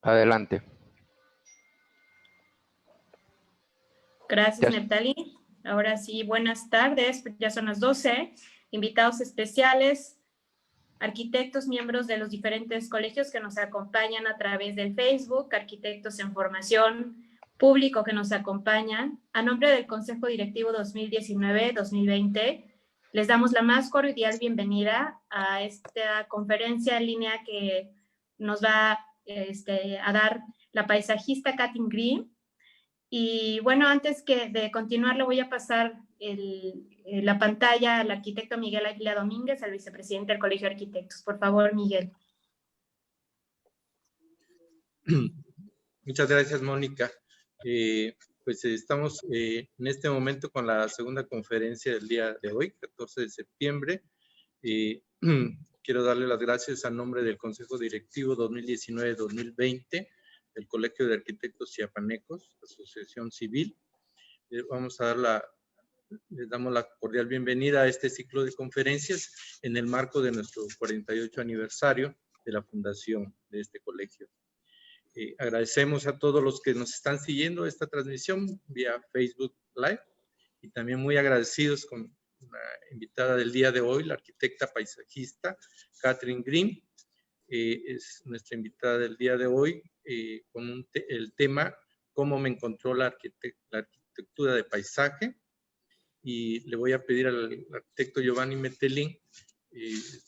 Adelante. Gracias, Neptali. Ahora sí, buenas tardes, ya son las 12. Invitados especiales, arquitectos, miembros de los diferentes colegios que nos acompañan a través del Facebook, arquitectos en formación, público que nos acompaña. A nombre del Consejo Directivo 2019-2020, les damos la más cordial bienvenida a esta conferencia en línea que nos va a dar la paisajista Katrin Green. Y bueno, antes de continuar, le voy a pasar la pantalla al arquitecto Miguel Aguilera Domínguez, al vicepresidente del Colegio de Arquitectos. Por favor, Miguel. Muchas gracias, Mónica. Pues estamos en este momento con la segunda conferencia del día de hoy, 14 de septiembre. Quiero darle las gracias a nombre del Consejo Directivo 2019-2020 del Colegio de Arquitectos Chiapanecos, Asociación Civil. Les damos la cordial bienvenida a este ciclo de conferencias en el marco de nuestro 48 aniversario de la fundación de este colegio. Agradecemos a todos los que nos están siguiendo esta transmisión vía Facebook Live y también muy agradecidos con la invitada del día de hoy, la arquitecta paisajista Katrin Green. Es nuestra invitada del día de hoy con el tema cómo me encontró la arquitectura de paisaje, y le voy a pedir al arquitecto Giovanni Metelin,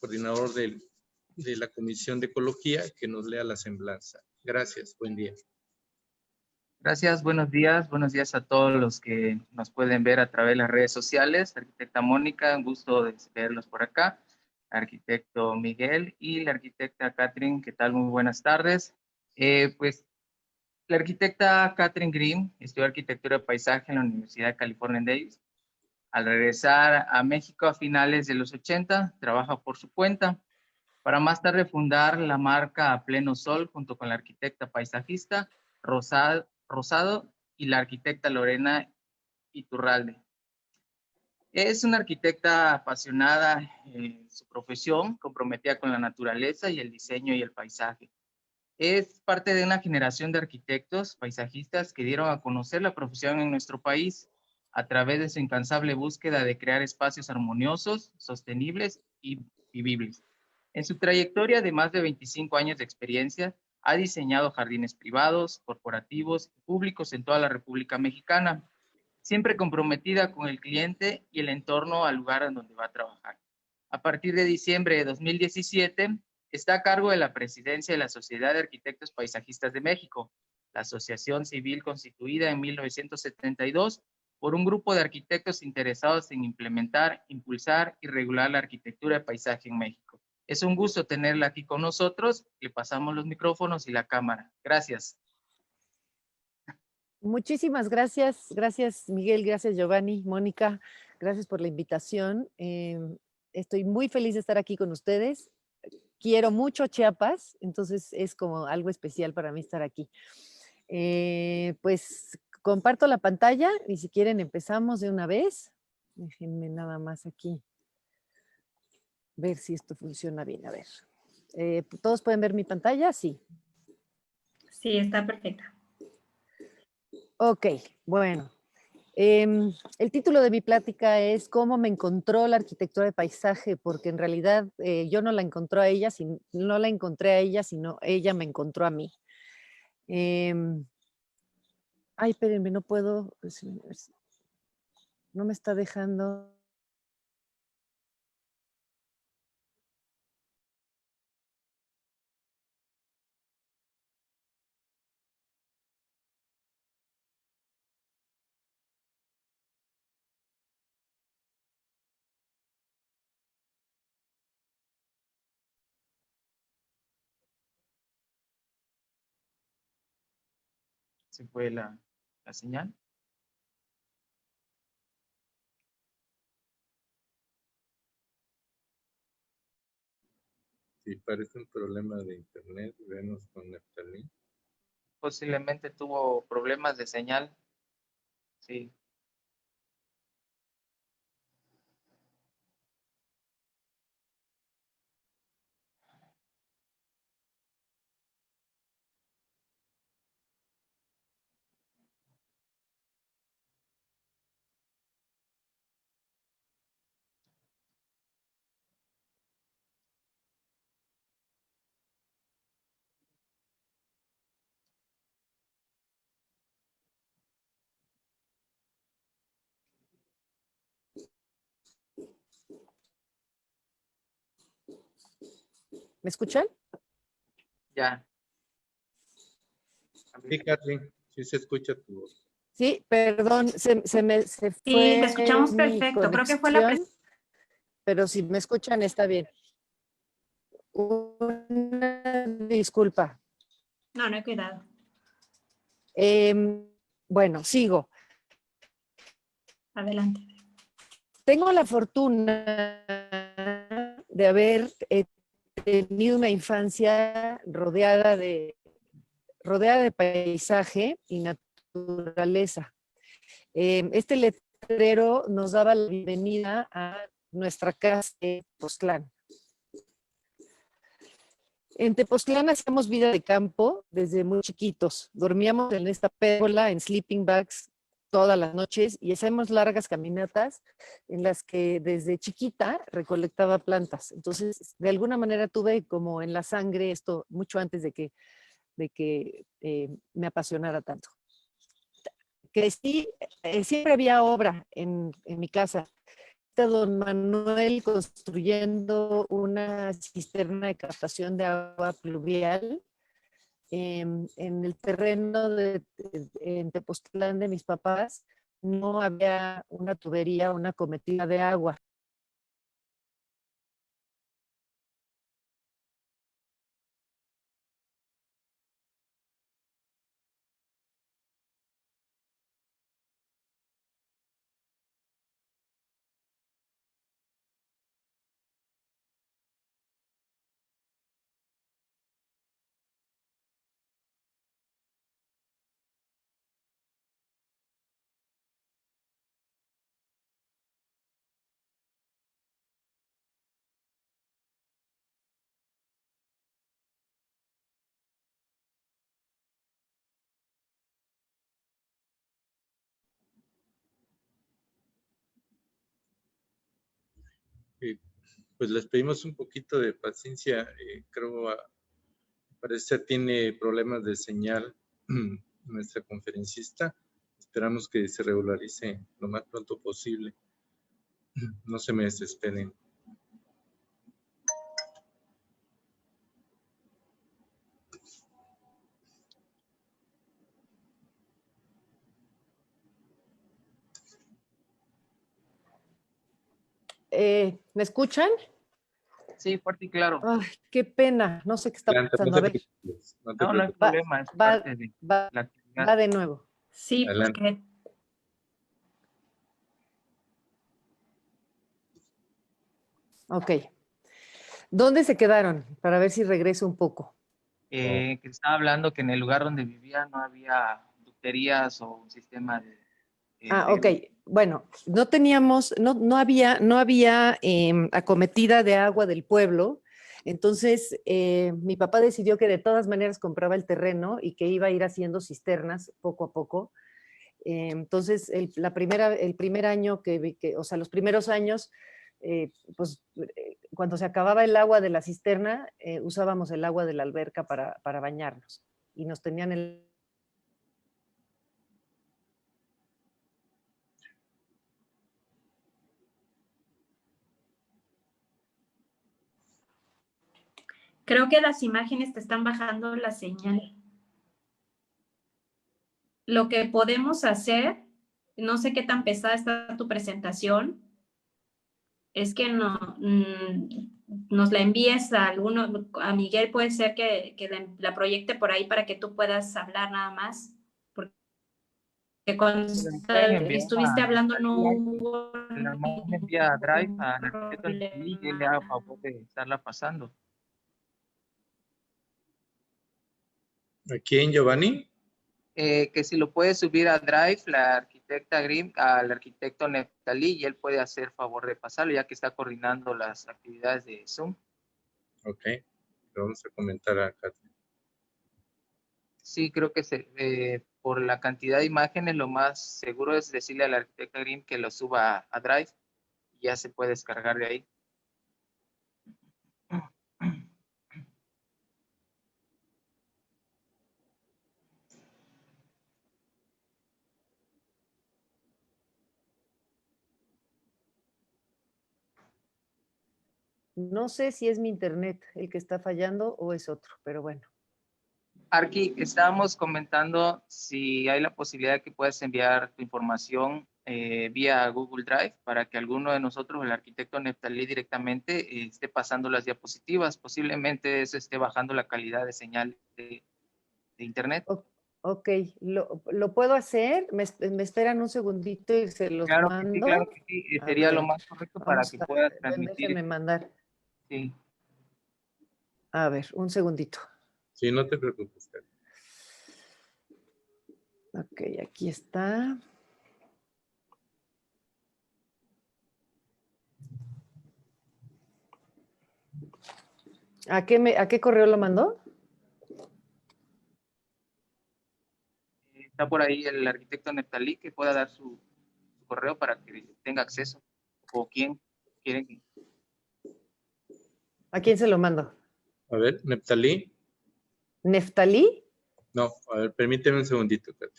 coordinador de la Comisión de Ecología, que nos lea la semblanza. Gracias, buen día. Gracias, buenos días a todos los que nos pueden ver a través de las redes sociales. Arquitecta Mónica, un gusto de verlos por acá. Arquitecto Miguel y la arquitecta Katrin, ¿qué tal? Muy buenas tardes. Pues la arquitecta Katrin Green estudió arquitectura de paisaje en la Universidad de California en Davis. Al regresar a México a finales de los 80, trabaja por su cuenta, para más tarde fundar la marca A Pleno Sol junto con la arquitecta paisajista Rosado y la arquitecta Lorena Iturralde. Es una arquitecta apasionada en su profesión, comprometida con la naturaleza y el diseño y el paisaje. Es parte de una generación de arquitectos paisajistas que dieron a conocer la profesión en nuestro país a través de su incansable búsqueda de crear espacios armoniosos, sostenibles y vivibles. En su trayectoria de más de 25 años de experiencia, ha diseñado jardines privados, corporativos y públicos en toda la República Mexicana, siempre comprometida con el cliente y el entorno al lugar en donde va a trabajar. A partir de diciembre de 2017, está a cargo de la presidencia de la Sociedad de Arquitectos Paisajistas de México, la asociación civil constituida en 1972 por un grupo de arquitectos interesados en implementar, impulsar y regular la arquitectura de paisaje en México. Es un gusto tenerla aquí con nosotros. Le pasamos los micrófonos y la cámara. Gracias. Muchísimas gracias. Gracias, Miguel. Gracias, Giovanni, Mónica. Gracias por la invitación. Estoy muy feliz de estar aquí con ustedes. Quiero mucho Chiapas, entonces es como algo especial para mí estar aquí. Pues comparto la pantalla y si quieren empezamos de una vez. Déjenme nada más aquí ver si esto funciona bien. A ver, ¿todos pueden ver mi pantalla? Sí. Sí, está perfecta. Ok, bueno. El título de mi plática es ¿Cómo me encontró la arquitectura de paisaje? Porque en realidad yo no la encontré a ella, no la encontré a ella, sino ella me encontró a mí. Ay, espérenme, no puedo, no me está dejando. ¿Se fue la señal? Sí, parece un problema de internet. Vemos con Neptalí. Posiblemente tuvo problemas de señal. Sí. ¿Me escuchan? Ya. Sí, Kathleen, sí se escucha tu voz. Sí, perdón, se Sí, te fue escuchamos mi perfecto. Creo que fue la conexión, pero si me escuchan está bien. Una disculpa. No, no he cuidado. Bueno, sigo. Adelante. Tengo la fortuna de haber tenido una infancia rodeada de paisaje y naturaleza. Este letrero nos daba la bienvenida a nuestra casa de Tepoztlán. En Tepoztlán hacíamos vida de campo desde muy chiquitos. Dormíamos en esta pérgola, en sleeping bags, todas las noches y hacíamos largas caminatas en las que desde chiquita recolectaba plantas. Entonces, de alguna manera tuve como en la sangre esto mucho antes de que me apasionara tanto. Crecí, siempre había obra en mi casa. Está don Manuel construyendo una cisterna de captación de agua pluvial en el terreno en Tepoztlán de mis papás. No había una tubería, una cometida de agua. Eh, pues les pedimos un poquito de paciencia. Creo, parece ser tiene problemas de señal nuestra conferencista. Esperamos que se regularice lo más pronto posible. No se me desesperen. ¿Me escuchan? Sí, fuerte y claro. Ay, qué pena, no sé qué está Adelante, no pasando. A te ver, preocupes, no te No, no hay preocupes. va, problema, es va, parte de va, la actividad. va de nuevo. Sí, Adelante. porque Ok. ¿Dónde se quedaron? Para ver si regreso un poco. Que estaba hablando que en el lugar donde vivía no había ducterías o un sistema de Ok. riego. Bueno, no había acometida de agua del pueblo. Entonces, mi papá decidió que de todas maneras compraba el terreno y que iba a ir haciendo cisternas poco a poco. Entonces, el primer año o sea, los primeros años, pues cuando se acababa el agua de la cisterna, usábamos el agua de la alberca para bañarnos y nos tenían creo que las imágenes te están bajando la señal. Lo que podemos hacer, no sé qué tan pesada está tu presentación, es que nos la envíes a alguno, a Miguel puede ser que la proyecte por ahí para que tú puedas hablar nada más, porque cuando Me pueden enviar estuviste hablando no hubo más me envía a Drive ningún al arquitecto y él le haga favor de estarla pasando. ¿A quién, Giovanni? Que si lo puede subir a Drive, la arquitecta Grimm, al arquitecto Neftalí, y él puede hacer favor de pasarlo, ya que está coordinando las actividades de Zoom. Ok, le vamos a comentar a Kathleen. Sí, creo que por la cantidad de imágenes, lo más seguro es decirle al arquitecto Grimm que lo suba a Drive y ya se puede descargar de ahí. No sé si es mi internet el que está fallando o es otro, pero bueno. Arqui, estábamos comentando si hay la posibilidad de que puedas enviar tu información vía Google Drive para que alguno de nosotros, el arquitecto Neftalí, directamente esté pasando las diapositivas. Posiblemente eso esté bajando la calidad de señal de internet. Ok, ¿lo puedo hacer? ¿Me esperan un segundito y se los mando? Claro que sí, A sería lo ver, más correcto para vamos que a puedas ver, transmitir. déjenme mandar. Sí. A ver, un segundito. Sí, no te preocupes, Karen. Ok, aquí está. ¿A qué correo lo mandó? Está por ahí el arquitecto Neftalí que pueda dar su correo para que tenga acceso. O quien quieren. ¿A quién se lo mando? A ver, Neftalí. ¿Neftalí? No, a ver, permíteme un segundito, Karen.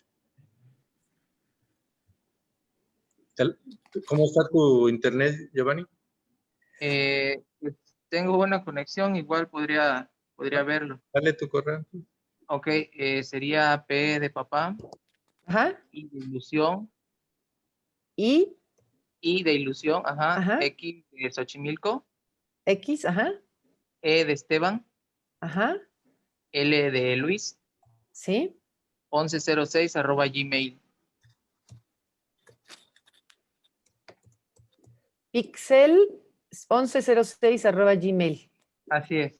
¿Cómo está tu internet, Giovanni? Pues, tengo buena conexión, igual podría verlo. Dale tu correo. Ok, sería P de papá, Ajá. I de ilusión, ¿Y? I de ilusión, ajá, Ajá. X de Xochimilco, ¿X? Ajá. E de Esteban, Ajá. L de Luis, ¿Sí? 1106 @ Gmail. Pixel 1106 @gmail. Así es,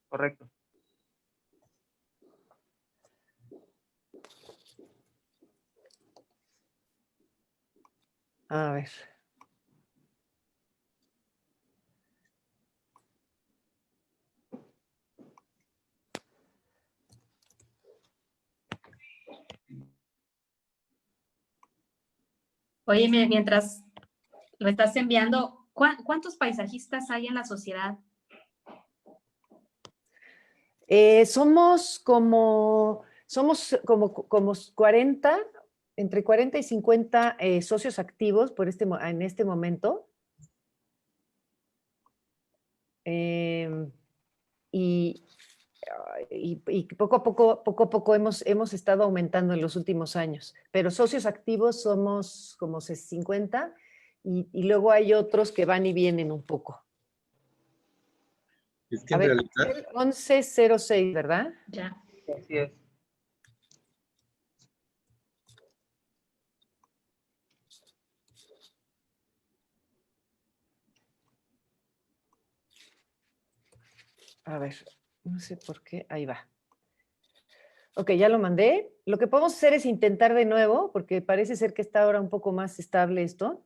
correcto. A ver. Oye, mientras lo estás enviando, ¿cuántos paisajistas hay en la sociedad? Somos como 40, entre 40 y 50 socios activos en este momento. Y, y poco a poco hemos estado aumentando en los últimos años, pero socios activos somos como 50 y luego hay otros que van y vienen un poco. Es que A en ver, realidad, 1106, ¿verdad? Ya. Así es. A ver, no sé por qué, ahí va. Ok, ya lo mandé. Lo que podemos hacer es intentar de nuevo, porque parece ser que está ahora un poco más estable esto.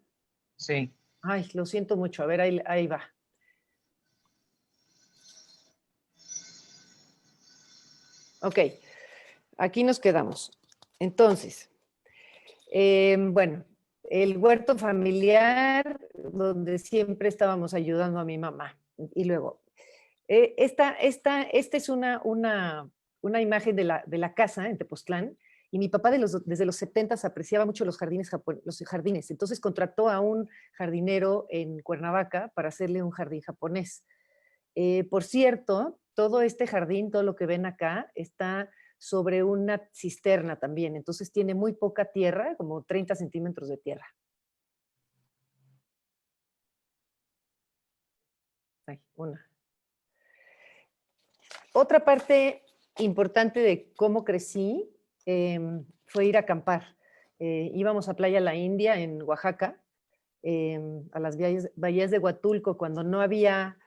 Sí. Ay, lo siento mucho. A ver, ahí va. Ok, aquí nos quedamos. Entonces, bueno, el huerto familiar, donde siempre estábamos ayudando a mi mamá. Y luego, esta es una imagen de la casa en Tepoztlán, y mi papá desde los 70 apreciaba mucho los jardines. Entonces contrató a un jardinero en Cuernavaca para hacerle un jardín japonés. Por cierto, todo este jardín, todo lo que ven acá, está sobre una cisterna también. Entonces tiene muy poca tierra, como 30 centímetros de tierra. Ay, una. Otra parte importante de cómo crecí fue ir a acampar. Íbamos a Playa La India en Oaxaca, a las bahías de Huatulco, cuando no había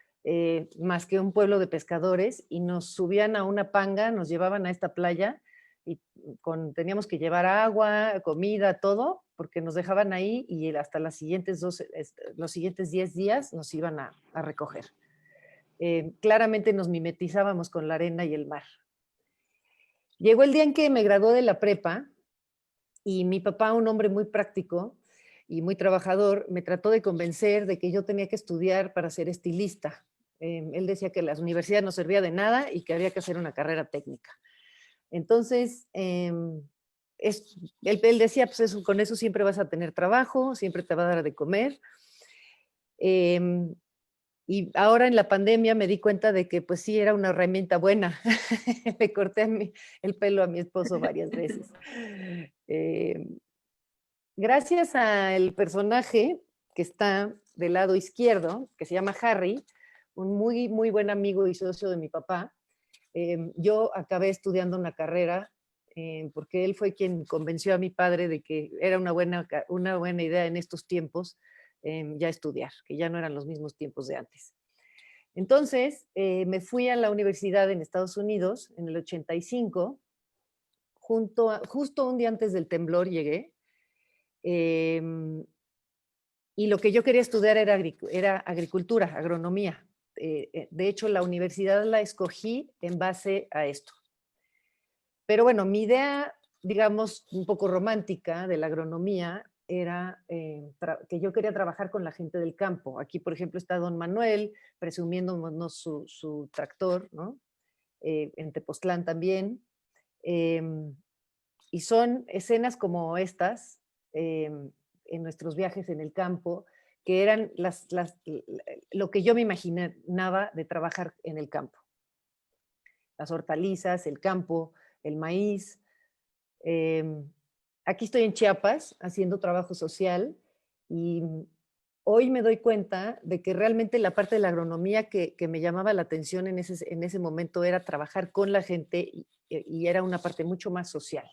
más que un pueblo de pescadores, y nos subían a una panga, nos llevaban a esta playa y teníamos que llevar agua, comida, todo, porque nos dejaban ahí y hasta los siguientes 10 días nos iban a recoger. Claramente nos mimetizábamos con la arena y el mar. Llegó el día en que me gradué de la prepa y mi papá, un hombre muy práctico y muy trabajador, me trató de convencer de que yo tenía que estudiar para ser estilista. Él decía que la universidad no servía de nada y que había que hacer una carrera técnica. Entonces, él decía, pues con eso siempre vas a tener trabajo, siempre te va a dar de comer. Y ahora en la pandemia me di cuenta de que pues sí era una herramienta buena. Le corté el pelo a mi esposo varias veces. Gracias al personaje que está del lado izquierdo, que se llama Harry, un muy, muy buen amigo y socio de mi papá, yo acabé estudiando una carrera porque él fue quien convenció a mi padre de que era una buena idea en estos tiempos ya estudiar, que ya no eran los mismos tiempos de antes. Entonces, me fui a la universidad en Estados Unidos en el 85, justo un día antes del temblor llegué, y lo que yo quería estudiar era agricultura, agronomía. De hecho, la universidad la escogí en base a esto. Pero bueno, mi idea, digamos, un poco romántica de la agronomía era que yo quería trabajar con la gente del campo. Aquí, por ejemplo, está don Manuel presumiéndonos su tractor, ¿no? En Tepoztlán también. Y son escenas como estas en nuestros viajes en el campo, que eran lo que yo me imaginaba de trabajar en el campo. Las hortalizas, el campo, el maíz. Aquí estoy en Chiapas haciendo trabajo social y hoy me doy cuenta de que realmente la parte de la agronomía que me llamaba la atención en ese momento era trabajar con la gente y era una parte mucho más social.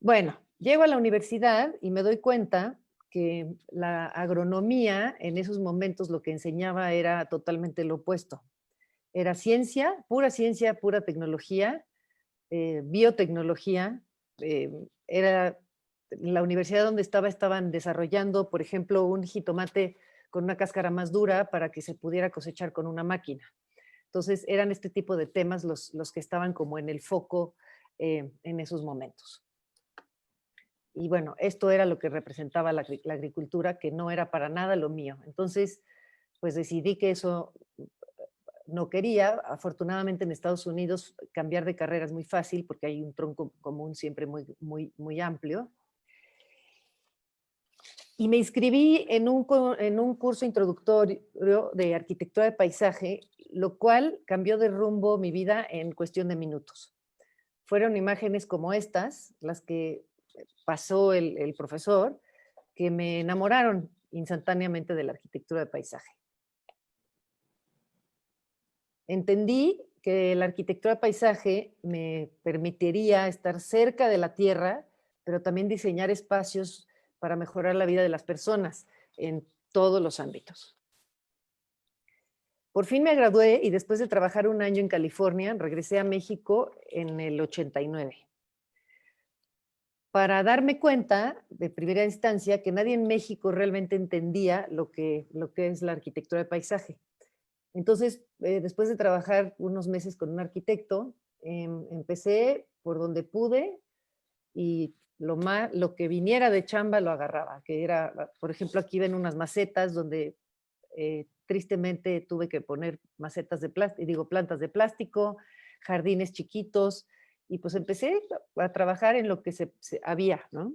Bueno, llego a la universidad y me doy cuenta que la agronomía en esos momentos lo que enseñaba era totalmente lo opuesto. Era ciencia, pura tecnología, biotecnología. Era la universidad donde estaban desarrollando, por ejemplo, un jitomate con una cáscara más dura para que se pudiera cosechar con una máquina. Entonces, eran este tipo de temas los que estaban como en el foco en esos momentos. Y bueno, esto era lo que representaba la agricultura, que no era para nada lo mío. Entonces, pues decidí que eso no quería. Afortunadamente en Estados Unidos cambiar de carrera es muy fácil porque hay un tronco común siempre muy, muy, muy amplio. Y me inscribí en un curso introductorio de arquitectura de paisaje, lo cual cambió de rumbo mi vida en cuestión de minutos. Fueron imágenes como estas, las que pasó el profesor, que me enamoraron instantáneamente de la arquitectura de paisaje. Entendí que la arquitectura de paisaje me permitiría estar cerca de la tierra, pero también diseñar espacios para mejorar la vida de las personas en todos los ámbitos. Por fin me gradué y después de trabajar un año en California, regresé a México en el 89. Para darme cuenta, de primera instancia, que nadie en México realmente entendía lo que es la arquitectura de paisaje. Entonces, después de trabajar unos meses con un arquitecto, empecé por donde pude y lo que viniera de chamba lo agarraba, que era, por ejemplo, aquí ven unas macetas donde tristemente tuve que poner macetas de plástico, plantas de plástico, jardines chiquitos, y pues empecé a trabajar en lo que había, ¿no?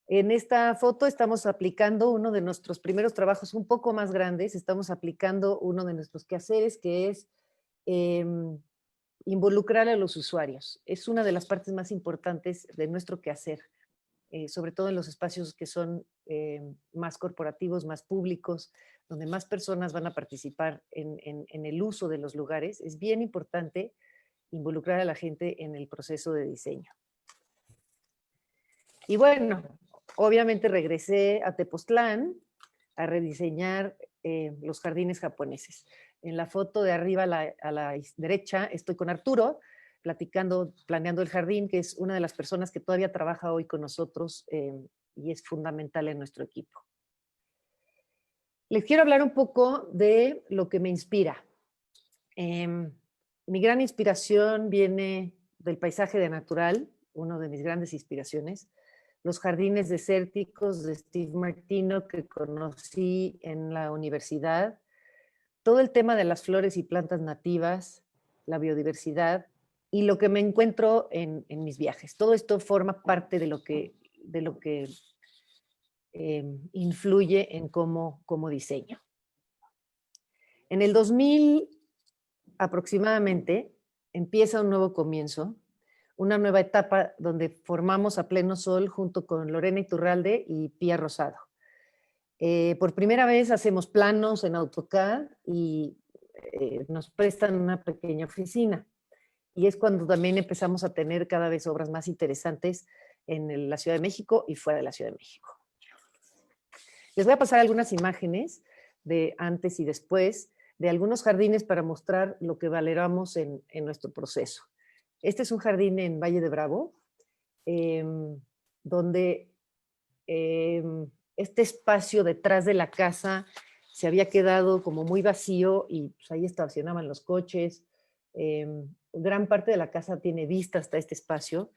En esta foto estamos aplicando uno de nuestros primeros trabajos un poco más grandes, estamos aplicando uno de nuestros quehaceres que es involucrar a los usuarios. Es una de las partes más importantes de nuestro quehacer, sobre todo en los espacios que son más corporativos, más públicos, donde más personas van a participar en el uso de los lugares. Es bien importante involucrar a la gente en el proceso de diseño. Y bueno, obviamente regresé a Tepoztlán a rediseñar los jardines japoneses. En la foto de arriba a la derecha estoy con Arturo, planeando el jardín, que es una de las personas que todavía trabaja hoy con nosotros y es fundamental en nuestro equipo. Les quiero hablar un poco de lo que me inspira. Mi gran inspiración viene del paisaje de natural, una de mis grandes inspiraciones, los jardines desérticos de Steve Martino que conocí en la universidad, todo el tema de las flores y plantas nativas, la biodiversidad y lo que me encuentro en mis viajes. Todo esto forma parte de lo que influye en cómo diseño. En el 2000 aproximadamente empieza un nuevo comienzo, una nueva etapa donde formamos a Pleno Sol junto con Lorena Iturralde y Pía Rosado. Por primera vez hacemos planos en AutoCAD y nos prestan una pequeña oficina. Y es cuando también empezamos a tener cada vez obras más interesantes en la Ciudad de México y fuera de la Ciudad de México. Les voy a pasar algunas imágenes de antes y después de algunos jardines para mostrar lo que valoramos en nuestro proceso. Este es un jardín en Valle de Bravo, donde este espacio detrás de la casa se había quedado como muy vacío y pues, ahí estacionaban los coches. Gran parte de la casa tiene vista hasta este espacio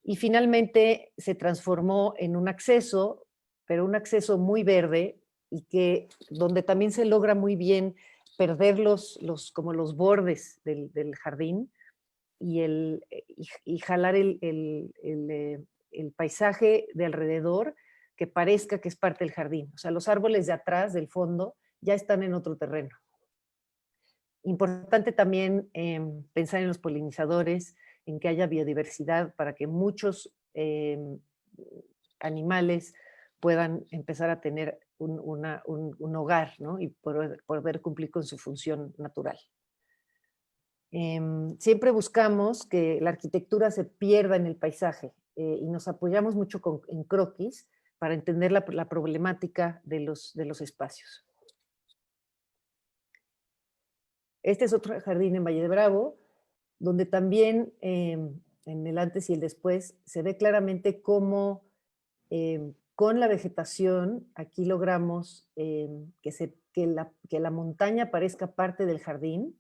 y finalmente se transformó en un acceso, pero un acceso muy verde y donde también se logra muy bien perder como los bordes del jardín y jalar el paisaje de alrededor que parezca que es parte del jardín. O sea, los árboles de atrás, del fondo, ya están en otro terreno. Importante también pensar en los polinizadores, en que haya biodiversidad para que muchos animales puedan empezar a tener un hogar, ¿no? Y poder cumplir con su función natural. Siempre buscamos que la arquitectura se pierda en el paisaje y nos apoyamos mucho en croquis para entender la problemática de los espacios. Este es otro jardín en Valle de Bravo, donde también en el antes y el después se ve claramente cómo con la vegetación aquí logramos que la montaña parezca parte del jardín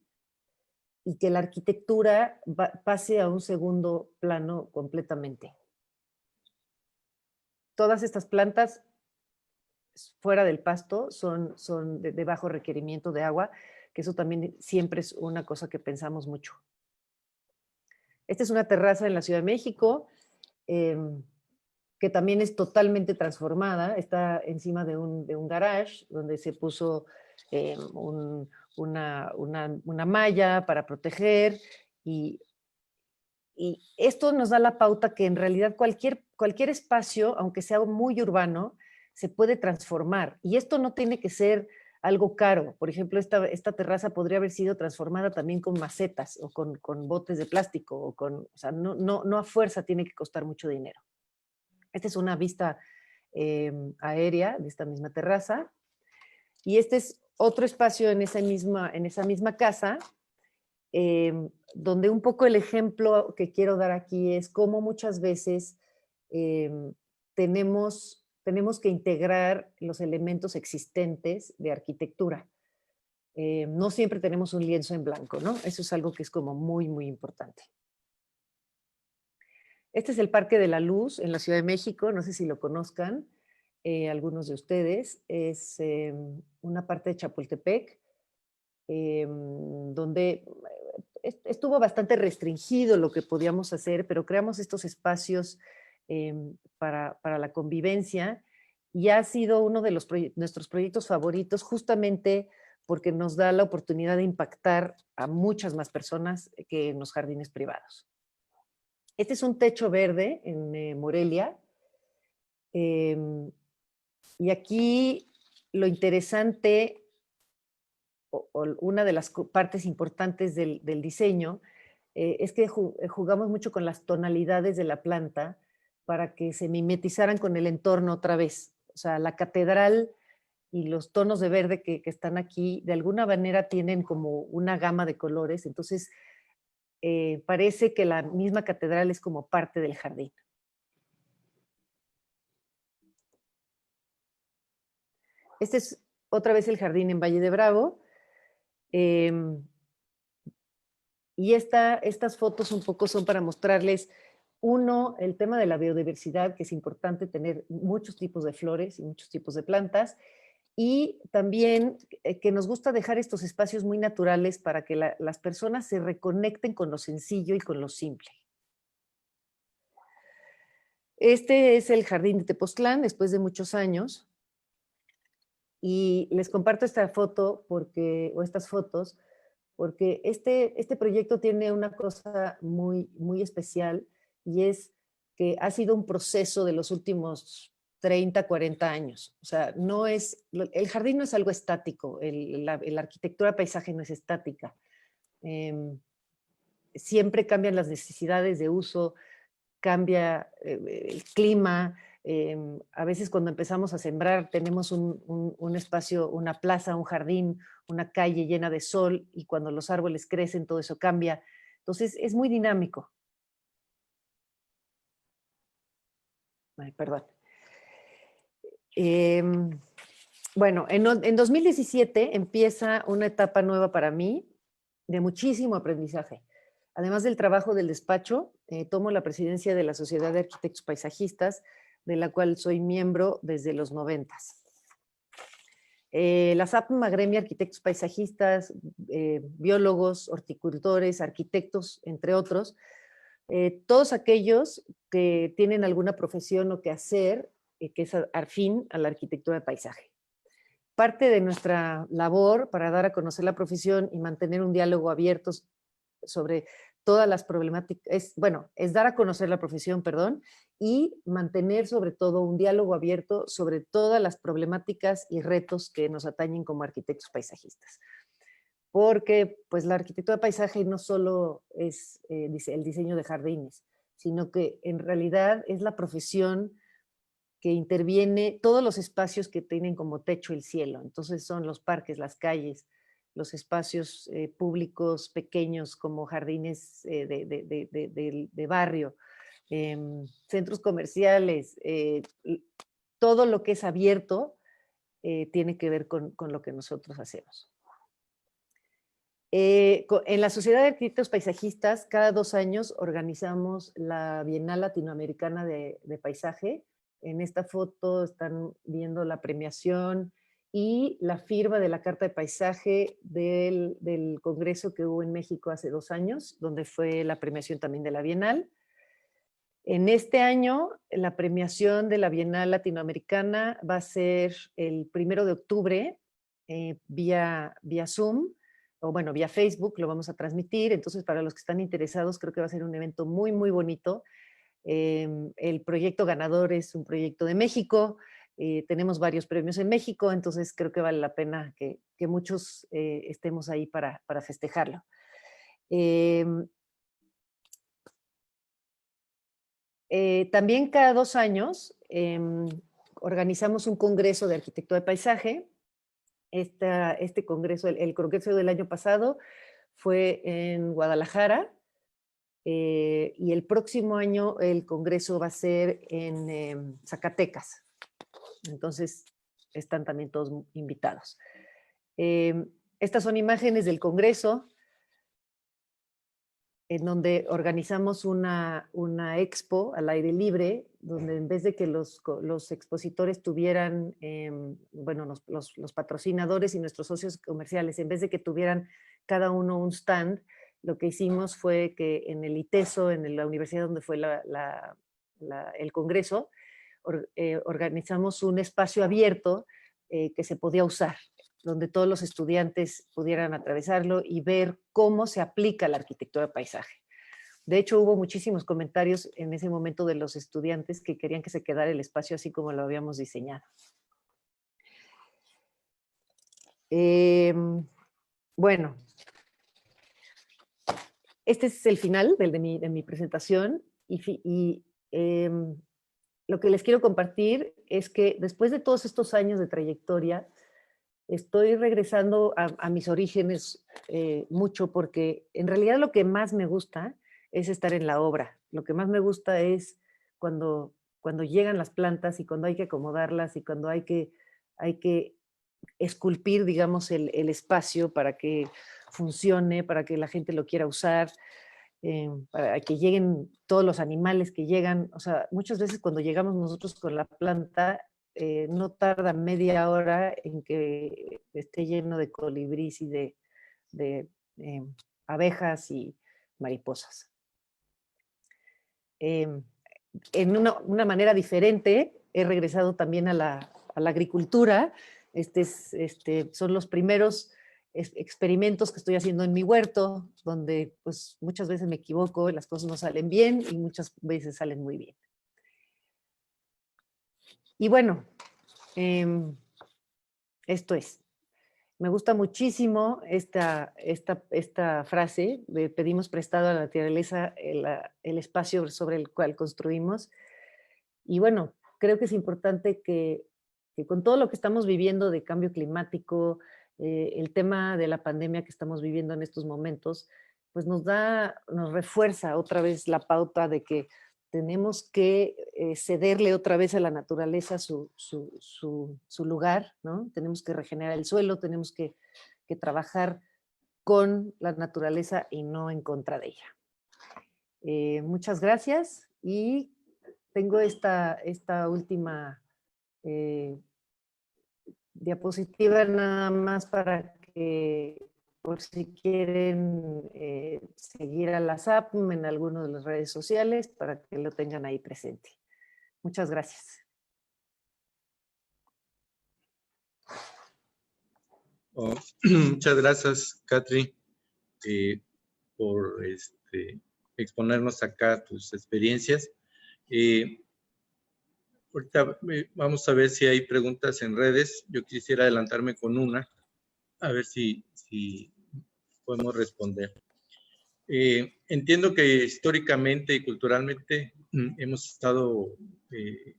y que la arquitectura pase a un segundo plano completamente. Todas estas plantas fuera del pasto son de bajo requerimiento de agua, que eso también siempre es una cosa que pensamos mucho. Esta es una terraza en la Ciudad de México, que también es totalmente transformada, está encima de un garage donde se puso una malla para proteger y esto nos da la pauta que en realidad cualquier espacio, aunque sea muy urbano, se puede transformar. Y esto no tiene que ser algo caro. Por ejemplo, esta terraza podría haber sido transformada también con macetas o con botes de plástico. O sea, no a fuerza tiene que costar mucho dinero. Esta es una vista aérea de esta misma terraza. Y este es otro espacio en esa misma casa, donde un poco el ejemplo que quiero dar aquí es cómo muchas veces tenemos que integrar los elementos existentes de arquitectura. No siempre tenemos un lienzo en blanco, ¿no? Eso es algo que es como muy, muy importante. Este es el Parque de la Luz en la Ciudad de México, no sé si lo conozcan algunos de ustedes. Es una parte de Chapultepec, donde estuvo bastante restringido lo que podíamos hacer, pero creamos estos espacios para la convivencia y ha sido uno de nuestros proyectos favoritos justamente porque nos da la oportunidad de impactar a muchas más personas que en los jardines privados. Este es un techo verde en Morelia y aquí lo interesante o una de las partes importantes del diseño es que jugamos mucho con las tonalidades de la planta para que se mimetizaran con el entorno otra vez. O sea, la catedral y los tonos de verde que están aquí, de alguna manera tienen como una gama de colores, entonces parece que la misma catedral es como parte del jardín. Este es otra vez el jardín en Valle de Bravo. Y estas fotos un poco son para mostrarles, uno, el tema de la biodiversidad, que es importante tener muchos tipos de flores y muchos tipos de plantas, y también que nos gusta dejar estos espacios muy naturales para que las personas se reconecten con lo sencillo y con lo simple. Este es el jardín de Tepoztlán, después de muchos años. Y les comparto esta foto o estas fotos porque este proyecto tiene una cosa muy, muy especial y es que ha sido un proceso de los últimos 30, 40 años. O sea, el jardín no es algo estático, la arquitectura paisaje no es estática. Siempre cambian las necesidades de uso, cambia el clima. A veces cuando empezamos a sembrar tenemos un espacio, una plaza, un jardín, una calle llena de sol, y cuando los árboles crecen todo eso cambia. Entonces es muy dinámico. Ay, perdón. Bueno, en 2017 empieza una etapa nueva para mí de muchísimo aprendizaje. Además del trabajo del despacho, tomo la presidencia de la Sociedad de Arquitectos Paisajistas, de la cual soy miembro desde los 90s. La SAPMA agremia arquitectos paisajistas, biólogos, horticultores, arquitectos, entre otros, todos aquellos que tienen alguna profesión o que hacer, que es afín a la arquitectura de paisaje. Parte de nuestra labor para dar a conocer la profesión y mantener un diálogo abierto sobre todas las problemáticas, es dar a conocer la profesión, perdón, y mantener sobre todo un diálogo abierto sobre todas las problemáticas y retos que nos atañen como arquitectos paisajistas. Porque pues la arquitectura de paisaje no solo es el diseño de jardines, sino que en realidad es la profesión que interviene todos los espacios que tienen como techo el cielo. Entonces son los parques, las calles, los espacios públicos pequeños como jardines de barrio, centros comerciales, todo lo que es abierto tiene que ver con lo que nosotros hacemos. En la Sociedad de Arquitectos Paisajistas, cada 2 años organizamos la Bienal Latinoamericana de Paisaje. En esta foto están viendo la premiación y la firma de la Carta de Paisaje del Congreso que hubo en México hace 2 años, donde fue la premiación también de la Bienal. En este año, la premiación de la Bienal Latinoamericana va a ser el 1 de octubre, vía Zoom, o bueno, vía Facebook, lo vamos a transmitir. Entonces, para los que están interesados, creo que va a ser un evento muy, muy bonito. El proyecto ganador es un proyecto de México. Tenemos varios premios en México, entonces creo que vale la pena que muchos estemos ahí para festejarlo. También cada 2 años organizamos un congreso de arquitectura de paisaje. Este congreso, el congreso del año pasado fue en Guadalajara, y el próximo año el congreso va a ser en Zacatecas. Entonces están también todos invitados. Estas son imágenes del congreso, en donde organizamos una expo al aire libre, donde en vez de que los expositores tuvieran, los patrocinadores y nuestros socios comerciales, en vez de que tuvieran cada uno un stand, lo que hicimos fue que en el ITESO, en la universidad donde fue el congreso, organizamos un espacio abierto que se podía usar, donde todos los estudiantes pudieran atravesarlo y ver cómo se aplica la arquitectura de paisaje. De hecho, hubo muchísimos comentarios en ese momento de los estudiantes que querían que se quedara el espacio así como lo habíamos diseñado. Bueno, este es el final de mi presentación y lo que les quiero compartir es que después de todos estos años de trayectoria, estoy regresando a mis orígenes mucho, porque en realidad lo que más me gusta es estar en la obra. Lo que más me gusta es cuando llegan las plantas y cuando hay que acomodarlas y cuando hay que esculpir, digamos, el espacio para que funcione, para que la gente lo quiera usar, para que lleguen todos los animales que llegan. O sea, muchas veces cuando llegamos nosotros con la planta, no tarda media hora en que esté lleno de colibrís y de abejas y mariposas. En una manera diferente, he regresado también a la agricultura Son los primeros experimentos que estoy haciendo en mi huerto, donde pues muchas veces me equivoco, las cosas no salen bien y muchas veces salen muy bien. Y bueno, esto es. Me gusta muchísimo esta frase de pedimos prestado a la naturaleza el espacio sobre el cual construimos. Y bueno, creo que es importante que con todo lo que estamos viviendo de cambio climático, el tema de la pandemia que estamos viviendo en estos momentos, pues nos refuerza otra vez la pauta de que tenemos que cederle otra vez a la naturaleza su lugar, ¿no? Tenemos que regenerar el suelo, tenemos que trabajar con la naturaleza y no en contra de ella. Muchas gracias y tengo esta última diapositiva nada más para que, por si quieren seguir a la SAPM en alguna de las redes sociales, para que lo tengan ahí presente. Muchas gracias. Muchas gracias, Catri, por exponernos acá tus experiencias. Ahorita vamos a ver si hay preguntas en redes. Yo quisiera adelantarme con una, a ver si podemos responder. Entiendo que históricamente y culturalmente hemos estado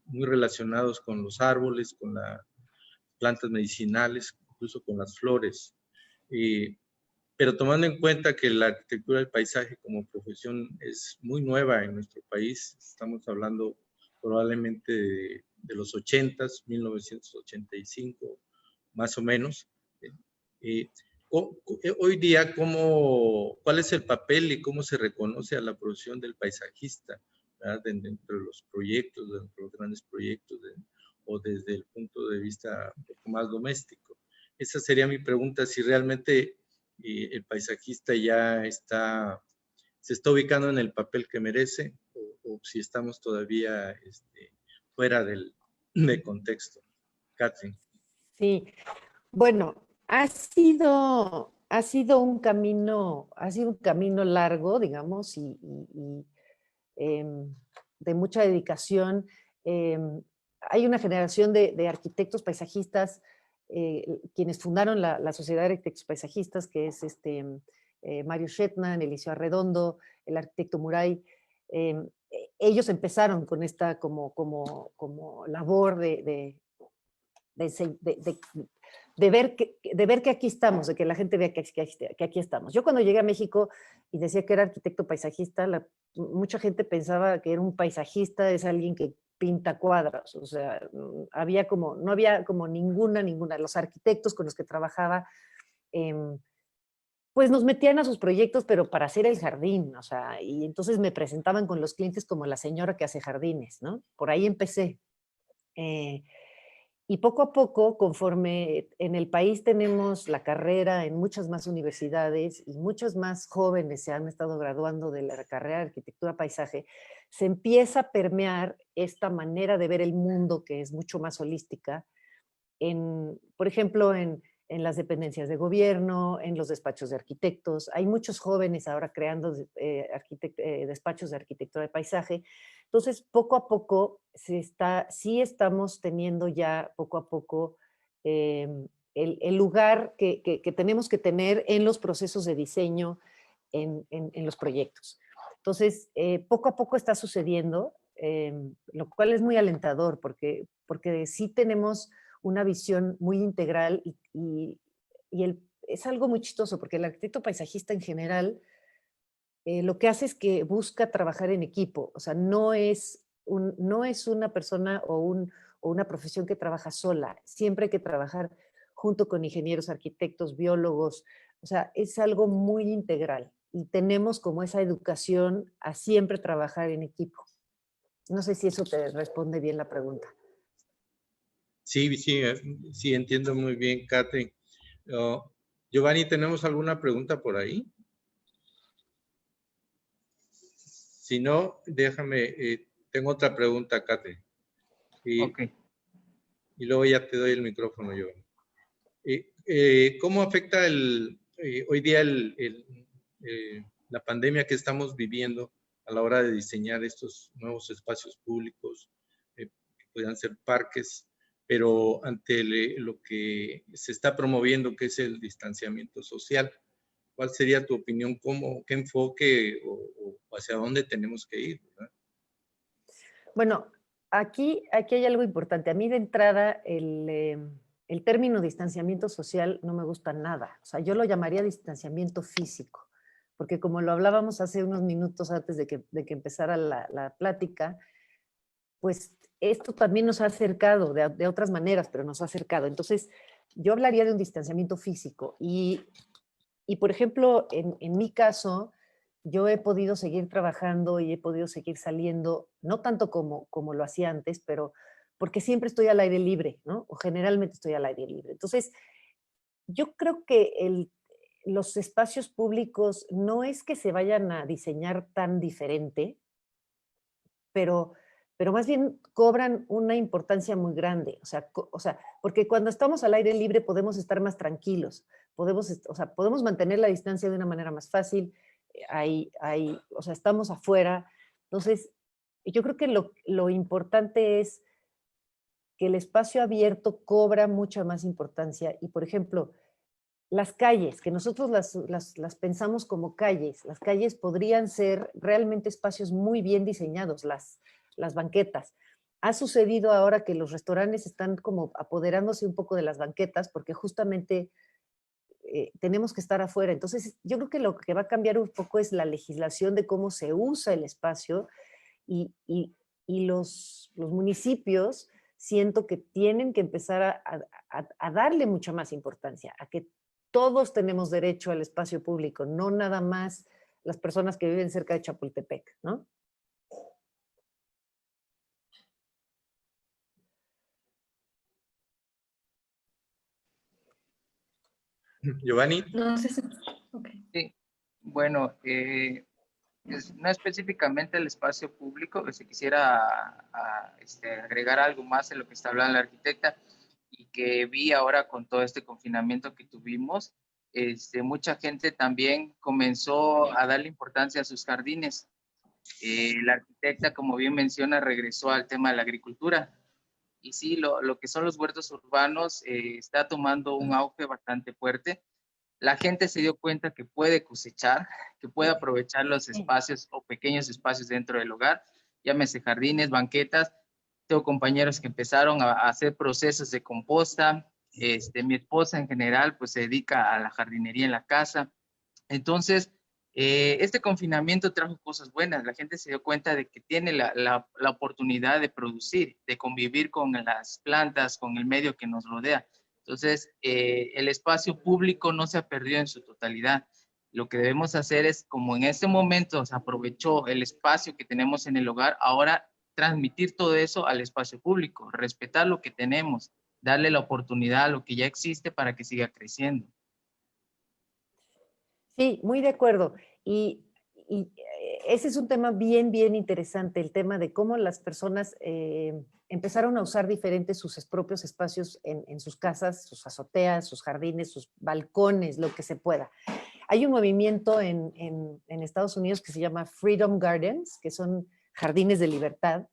muy relacionados con los árboles, con las plantas medicinales, incluso con las flores. Pero tomando en cuenta que la arquitectura del paisaje como profesión es muy nueva en nuestro país, estamos hablando probablemente de los 80s, 1985, más o menos. Hoy día, ¿cuál es el papel y cómo se reconoce a la profesión del paisajista, ¿verdad? Dentro de los proyectos, dentro de los grandes proyectos, o desde el punto de vista un poco más doméstico? Esa sería mi pregunta, si realmente el paisajista ya se está ubicando en el papel que merece, o si estamos todavía fuera del contexto. Catherine. Sí, bueno, ha sido un camino largo, digamos, y de mucha dedicación. Hay una generación de arquitectos paisajistas, quienes fundaron la Sociedad de Arquitectos Paisajistas, que es Mario Shetman, Eliseo Arredondo, el arquitecto Muray. Ellos empezaron con esta como labor de ver que aquí estamos, de que la gente vea que aquí estamos. Yo cuando llegué a México y decía que era arquitecto paisajista, mucha gente pensaba que era un paisajista, es alguien que pinta cuadros, o sea, no había como ninguna, los arquitectos con los que trabajaba, pues nos metían a sus proyectos, pero para hacer el jardín, o sea, y entonces me presentaban con los clientes como la señora que hace jardines, ¿no? Por ahí empecé. Y poco a poco, conforme en el país tenemos la carrera en muchas más universidades y muchos más jóvenes se han estado graduando de la carrera de arquitectura paisaje, se empieza a permear esta manera de ver el mundo que es mucho más holística, por ejemplo, en las dependencias de gobierno, en los despachos de arquitectos. Hay muchos jóvenes ahora creando despachos de arquitectura de paisaje. Entonces, poco a poco, sí estamos teniendo ya poco a poco el lugar que tenemos que tener en los procesos de diseño, en los proyectos. Entonces, poco a poco está sucediendo, lo cual es muy alentador, porque sí tenemos una visión muy integral y es algo muy chistoso, porque el arquitecto paisajista en general lo que hace es que busca trabajar en equipo, o sea, no es una persona o una profesión que trabaja sola, siempre hay que trabajar junto con ingenieros, arquitectos, biólogos, o sea, es algo muy integral y tenemos como esa educación a siempre trabajar en equipo. No sé si eso te responde bien la pregunta. Sí, entiendo muy bien, Catherine. Giovanni, ¿tenemos alguna pregunta por ahí? Si no, déjame, tengo otra pregunta, Catherine. Ok. Y luego ya te doy el micrófono, Giovanni. ¿cómo afecta hoy día la pandemia que estamos viviendo a la hora de diseñar estos nuevos espacios públicos, que puedan ser parques, pero ante lo que se está promoviendo, que es el distanciamiento social? ¿Cuál sería tu opinión? ¿Qué enfoque o hacia dónde tenemos que ir, ¿verdad? Bueno, aquí hay algo importante. A mí de entrada el término distanciamiento social no me gusta nada. O sea, yo lo llamaría distanciamiento físico, porque como lo hablábamos hace unos minutos antes de que empezara la plática, pues esto también nos ha acercado de otras maneras, pero nos ha acercado. Entonces, yo hablaría de un distanciamiento físico y por ejemplo, en mi caso, yo he podido seguir trabajando y he podido seguir saliendo, no tanto como lo hacía antes, pero porque siempre estoy al aire libre, ¿no? O generalmente estoy al aire libre. Entonces, yo creo que los espacios públicos no es que se vayan a diseñar tan diferente, pero más bien cobran una importancia muy grande. O sea, porque cuando estamos al aire libre podemos estar más tranquilos, podemos mantener la distancia de una manera más fácil, o sea, estamos afuera. Entonces, yo creo que lo importante es que el espacio abierto cobra mucha más importancia y, por ejemplo, las calles, que nosotros las pensamos como calles, las calles podrían ser realmente espacios muy bien diseñados, las banquetas. Ha sucedido ahora que los restaurantes están como apoderándose un poco de las banquetas porque justamente tenemos que estar afuera. Entonces, yo creo que lo que va a cambiar un poco es la legislación de cómo se usa el espacio y los municipios siento que tienen que empezar a darle mucha más importancia, a que todos tenemos derecho al espacio público, no nada más las personas que viven cerca de Chapultepec, ¿no? Giovanni. No sé si... Okay. Sí, bueno, no específicamente el espacio público, que se quisiera agregar algo más en lo que está hablando la arquitecta y que vi ahora con todo este confinamiento que tuvimos, mucha gente también comenzó a darle importancia a sus jardines. La arquitecta, como bien menciona, regresó al tema de la agricultura. Y sí, lo que son los huertos urbanos está tomando un auge bastante fuerte. La gente se dio cuenta que puede cosechar, que puede aprovechar los espacios o pequeños espacios dentro del hogar, llámese jardines, banquetas. Tengo compañeros que empezaron a hacer procesos de composta. Mi esposa en general pues se dedica a la jardinería en la casa. Entonces, este confinamiento trajo cosas buenas. La gente se dio cuenta de que tiene la oportunidad de producir, de convivir con las plantas, con el medio que nos rodea. Entonces, el espacio público no se ha perdido en su totalidad. Lo que debemos hacer es, como en este momento se aprovechó el espacio que tenemos en el hogar, ahora transmitir todo eso al espacio público, respetar lo que tenemos, darle la oportunidad a lo que ya existe para que siga creciendo. Sí, muy de acuerdo. Y ese es un tema bien interesante, el tema de cómo las personas empezaron a usar diferentes sus propios espacios en sus casas, sus azoteas, sus jardines, sus balcones, lo que se pueda. Hay un movimiento en Estados Unidos que se llama Freedom Gardens, que son jardines de libertad,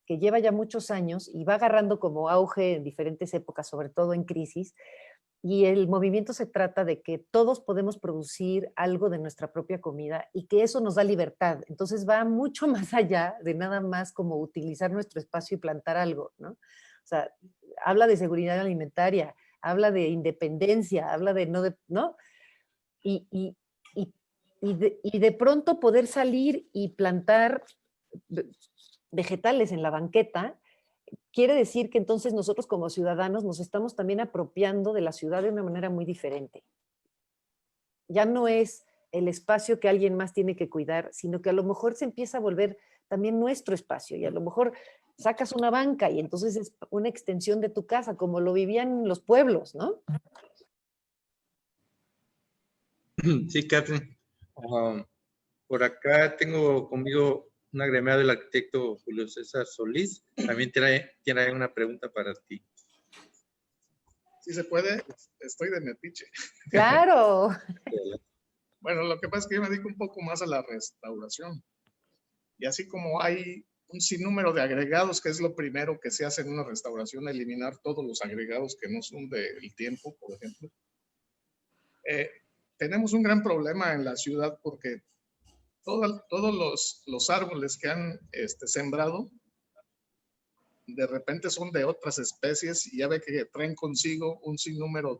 que lleva ya muchos años y va agarrando como auge en diferentes épocas, sobre todo en crisis. Y el movimiento se trata de que todos podemos producir algo de nuestra propia comida y que eso nos da libertad. Entonces va mucho más allá de nada más como utilizar nuestro espacio y plantar algo, ¿no? O sea, habla de seguridad alimentaria, habla de independencia, habla de ¿no? Y de pronto poder salir y plantar vegetales en la banqueta quiere decir que entonces nosotros como ciudadanos nos estamos también apropiando de la ciudad de una manera muy diferente. Ya no es el espacio que alguien más tiene que cuidar, sino que a lo mejor se empieza a volver también nuestro espacio y a lo mejor sacas una banca y entonces es una extensión de tu casa, como lo vivían los pueblos, ¿no? Sí, Catherine. Por acá tengo conmigo un agremiado del arquitecto Julio César Solís. También tiene una pregunta para ti. Si se puede, estoy de metiche. Claro. Bueno, lo que pasa es que yo me dedico un poco más a la restauración. Y así como hay un sinnúmero de agregados, que es lo primero que se hace en una restauración, eliminar todos los agregados que no son del tiempo, por ejemplo. Tenemos un gran problema en la ciudad porque todos los árboles que han sembrado, de repente son de otras especies y ya ve que traen consigo un sinnúmero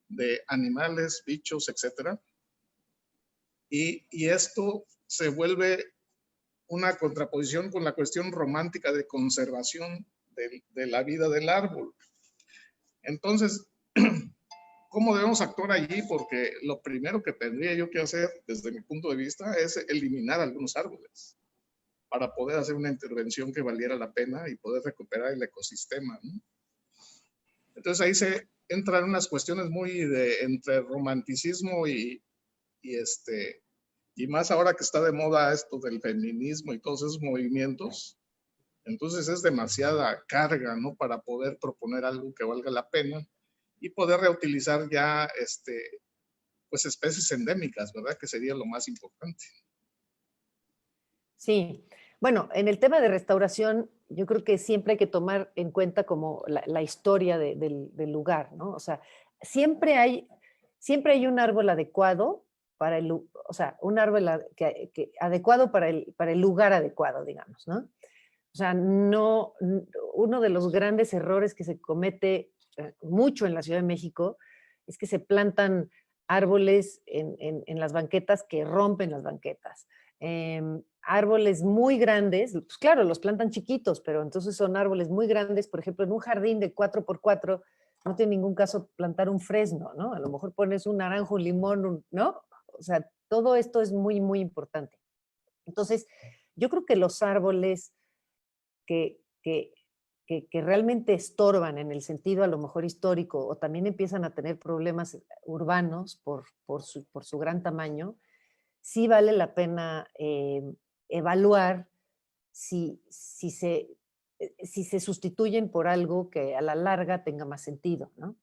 de animales, bichos, etcétera. Y esto se vuelve una contraposición con la cuestión romántica de conservación de la vida del árbol. Entonces, ¿cómo debemos actuar allí? Porque lo primero que tendría yo que hacer, desde mi punto de vista, es eliminar algunos árboles para poder hacer una intervención que valiera la pena y poder recuperar el ecosistema, ¿no? Entonces ahí se entran unas cuestiones muy entre romanticismo y más ahora que está de moda esto del feminismo y todos esos movimientos. Entonces es demasiada carga, ¿no? Para poder proponer algo que valga la pena y poder reutilizar ya pues especies endémicas, ¿verdad? Que sería lo más importante. Sí, bueno, en el tema de restauración, yo creo que siempre hay que tomar en cuenta como la historia del lugar, ¿no? O sea, siempre hay un árbol adecuado para o sea, un árbol adecuado para el lugar adecuado, digamos, ¿no? O sea, no, uno de los grandes errores que se comete mucho en la Ciudad de México es que se plantan árboles en las banquetas que rompen las banquetas. Árboles muy grandes, pues claro, los plantan chiquitos, pero entonces son árboles muy grandes. Por ejemplo, en un jardín de 4x4 no tiene ningún caso plantar un fresno, ¿no? A lo mejor pones un naranjo, un limón, ¿no? O sea, todo esto es muy, muy importante. Entonces, yo creo que los árboles que realmente estorban en el sentido a lo mejor histórico o también empiezan a tener problemas urbanos por su gran tamaño, sí vale la pena evaluar si se sustituyen por algo que a la larga tenga más sentido, ¿no?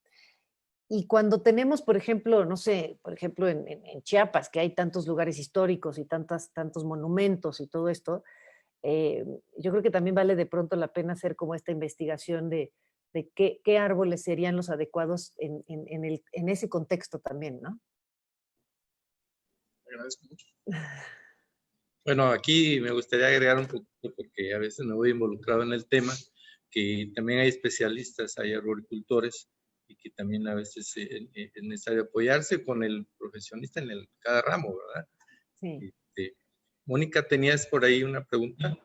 Y cuando tenemos, por ejemplo, no sé, por ejemplo en Chiapas, que hay tantos lugares históricos y tantos monumentos y todo esto, yo creo que también vale de pronto la pena hacer como esta investigación de qué árboles serían los adecuados en ese contexto también, ¿no? Te agradezco mucho. Bueno, aquí me gustaría agregar un poquito, porque a veces me voy involucrado en el tema, que también hay especialistas, hay arboricultores, y que también a veces es necesario apoyarse con el profesionista en cada ramo, ¿verdad? Sí. Mónica, ¿tenías por ahí una pregunta?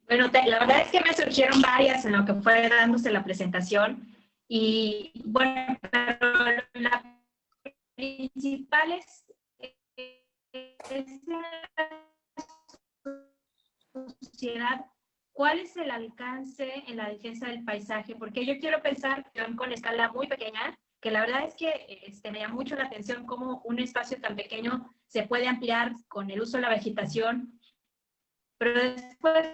Bueno, la verdad es que me surgieron varias en lo que fue dándose la presentación. Y bueno, pero la principal es la sociedad. ¿Cuál es el alcance en la defensa del paisaje? Porque yo quiero pensar con escala muy pequeña, que la verdad es que me llama mucho la atención cómo un espacio tan pequeño se puede ampliar con el uso de la vegetación, pero después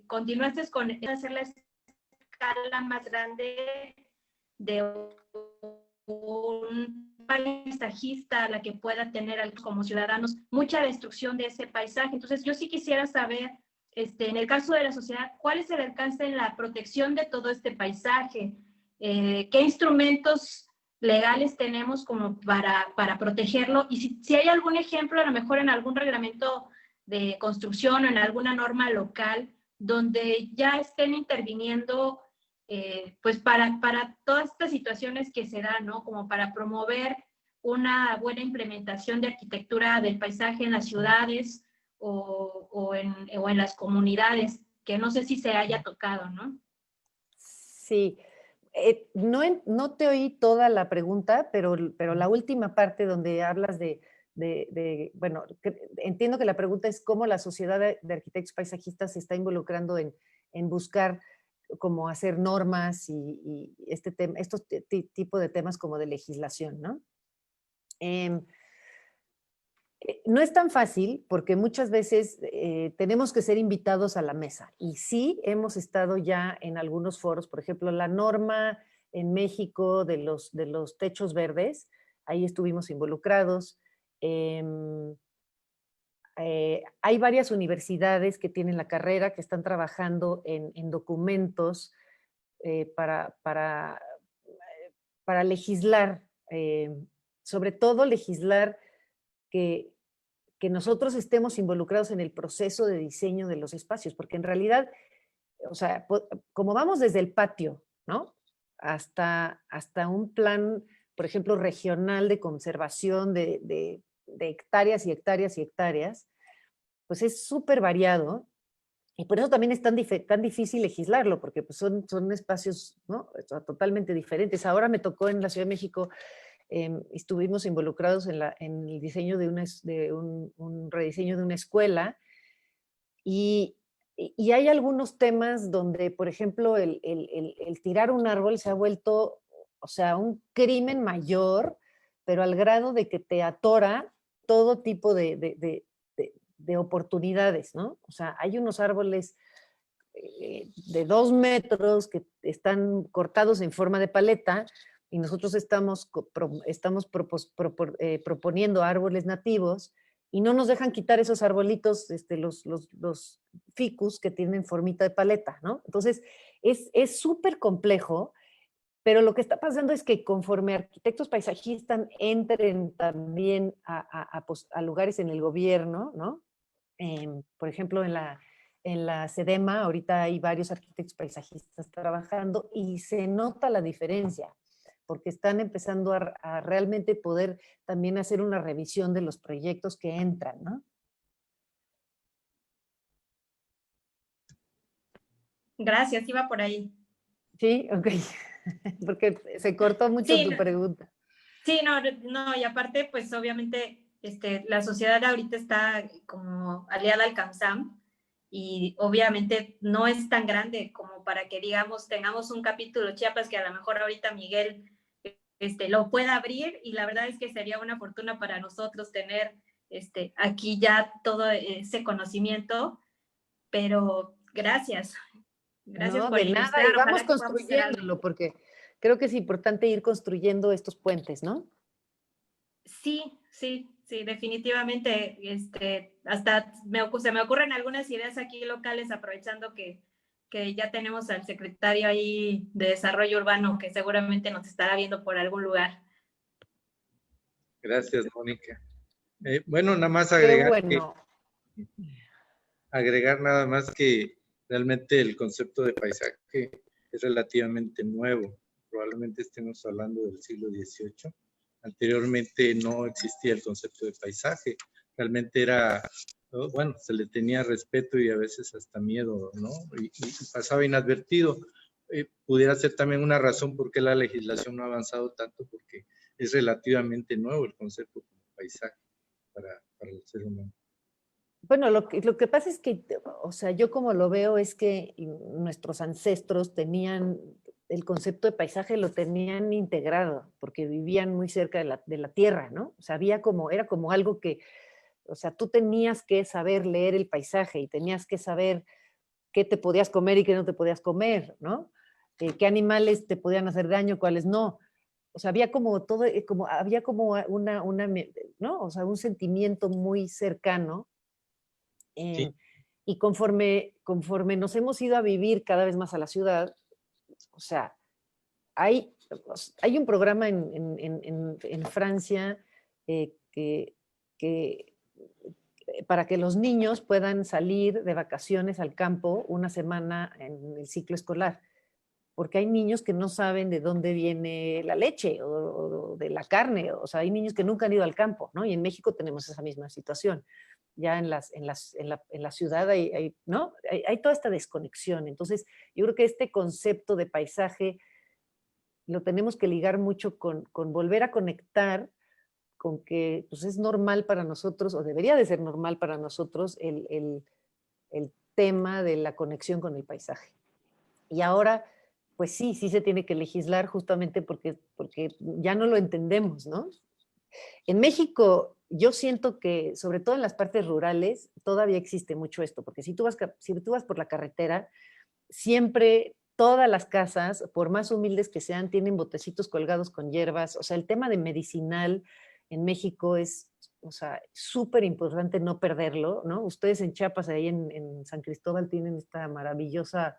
continuaste con hacer la escala más grande de un paisajista a la que pueda tener como ciudadanos mucha destrucción de ese paisaje. Entonces yo sí quisiera saber, en el caso de la sociedad, ¿cuál es el alcance en la protección de todo este paisaje? ¿Qué instrumentos legales tenemos como para protegerlo? Y si hay algún ejemplo, a lo mejor en algún reglamento de construcción o en alguna norma local donde ya estén interviniendo pues para todas estas situaciones que se dan, ¿no? Como para promover una buena implementación de arquitectura del paisaje en las ciudades o en las comunidades, que no sé si se haya tocado, ¿no? Sí. No te oí toda la pregunta, pero la última parte donde hablas bueno, entiendo que la pregunta es cómo la Sociedad de Arquitectos Paisajistas se está involucrando en buscar cómo hacer normas y estos tipos de temas como de legislación, ¿no? No es tan fácil porque muchas veces tenemos que ser invitados a la mesa y sí hemos estado ya en algunos foros, por ejemplo, la norma en México de los techos verdes, ahí estuvimos involucrados. Hay varias universidades que tienen la carrera, que están trabajando en documentos para legislar, sobre todo legislar que nosotros estemos involucrados en el proceso de diseño de los espacios, porque en realidad, o sea, como vamos desde el patio, ¿no? Hasta un plan, por ejemplo, regional de conservación de hectáreas y hectáreas y hectáreas, pues es súper variado, y por eso también es tan difícil legislarlo, porque pues son espacios, ¿no?, totalmente diferentes. Ahora me tocó en la Ciudad de México, estuvimos involucrados en el diseño de un rediseño de una escuela, y hay algunos temas donde, por ejemplo, el tirar un árbol se ha vuelto, o sea, un crimen mayor, pero al grado de que te atora todo tipo de oportunidades, ¿no? O sea, hay unos árboles de 2 metros que están cortados en forma de paleta, y nosotros estamos proponiendo árboles nativos, y no nos dejan quitar esos arbolitos, los ficus que tienen formita de paleta, ¿no? Entonces, es súper complejo, pero lo que está pasando es que conforme arquitectos paisajistas entren también a lugares en el gobierno, ¿no? Por ejemplo, en la SEDEMA, ahorita hay varios arquitectos paisajistas trabajando, y se nota la diferencia, porque están empezando a realmente poder también hacer una revisión de los proyectos que entran, ¿no? Gracias, iba por ahí. Sí, ok. Porque se cortó mucho Sí, tu pregunta. sí, no, y aparte, pues obviamente la sociedad ahorita está como aliada al CAMSAM, y obviamente no es tan grande como para que, digamos, tengamos un capítulo Chiapas que a lo mejor ahorita Miguel lo pueda abrir, y la verdad es que sería una fortuna para nosotros tener aquí ya todo ese conocimiento, pero gracias No, por de nada, ilustrar, y vamos ojalá que podamos hacer algo. construyéndolo, porque creo que es importante ir construyendo estos puentes, ¿no? Sí, definitivamente. Hasta se me ocurren algunas ideas aquí locales, aprovechando que ya tenemos al secretario ahí de Desarrollo Urbano, que seguramente nos estará viendo por algún lugar. Gracias, Mónica. Bueno, nada más Qué bueno. agregar nada más que realmente el concepto de paisaje es relativamente nuevo. Probablemente estemos hablando del siglo XVIII. Anteriormente no existía el concepto de paisaje. Realmente era, bueno, se le tenía respeto y a veces hasta miedo, ¿no? Y pasaba inadvertido. Pudiera ser también una razón por qué la legislación no ha avanzado tanto, porque es relativamente nuevo el concepto de paisaje para el ser humano. Bueno, lo que pasa es que, o sea, yo como lo veo es que nuestros ancestros tenían el concepto de paisaje, lo tenían integrado, porque vivían muy cerca de la tierra, ¿no? O sea, era como algo que, o sea, tú tenías que saber leer el paisaje, y tenías que saber qué te podías comer y qué no te podías comer, ¿no? Qué animales te podían hacer daño, cuáles no. O sea, había como todo, había como ¿no? O sea, un sentimiento muy cercano. Sí. Y conforme nos hemos ido a vivir cada vez más a la ciudad, o sea, hay un programa en Francia que para que los niños puedan salir de vacaciones al campo una semana en el ciclo escolar, porque hay niños que no saben de dónde viene la leche o de la carne, o sea, hay niños que nunca han ido al campo, ¿no? Y en México tenemos esa misma situación. Ya en la ciudad ¿no? Hay toda esta desconexión. Entonces, yo creo que este concepto de paisaje lo tenemos que ligar mucho con volver a conectar con que pues, es normal para nosotros, o debería de ser normal para nosotros, el tema de la conexión con el paisaje. Y ahora, pues sí se tiene que legislar justamente porque ya no lo entendemos, ¿no? En México, yo siento que, sobre todo en las partes rurales, todavía existe mucho esto, porque si tú vas por la carretera, siempre todas las casas, por más humildes que sean, tienen botecitos colgados con hierbas. O sea, el tema de medicinal en México es, o sea, súper importante no perderlo, ¿no? Ustedes en Chiapas, ahí en San Cristóbal, tienen esta maravillosa,